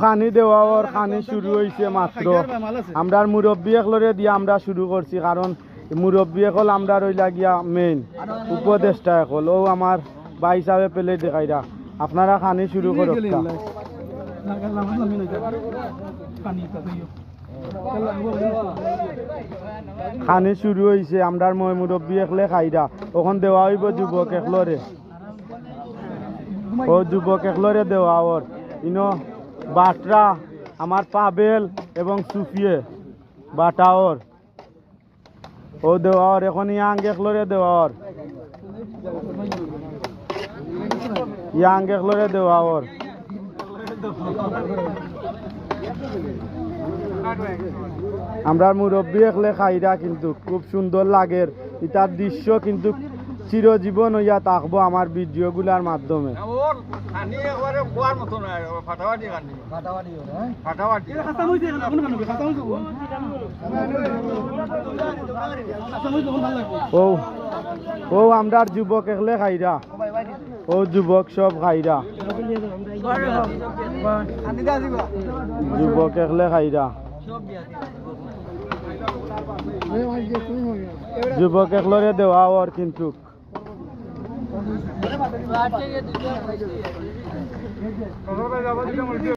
খানি দেওয়ার খানি শুরু হয়েছে মাত্র। আমরা মুরব্বী একলরে দিয়ে আমরা শুরু করছি, কারণ মুরব্বী একল আমরা রইলা গিয়া মেইন উপদেষ্টা একল। ও আমার ভাই হিসাবে পেলে দেখাইরা আপনারা খানি শুরু করো। খানি শুরু হয়েছে, আমরা মই মুরব্বী একলে খাইরা ওখান দেওয়া হইব যুবক একলরে। ও যুবক একলরে দেওয়া ওর ইনো বাটরা আমার পাবেল এবং সুফিয়ে বাটাওর ও দেওয়ার এখন ইয়াং একলরে দেওয়ার ইয়াং একলরে দেওয়ার। আমরা মুরব্বী একলে খাইরা কিন্তু খুব সুন্দর লাগের। ইটার দৃশ্য কিন্তু চিরজীবন হইয়া থাকবো আমার ভিডিওগুলার মাধ্যমে। ও ও আমরা যুবক একলে খাইরা, ও যুবক সব খাইরা, যুবক একলে খাইরা, যুবক একলরে দেওয়া ওর কিন্তু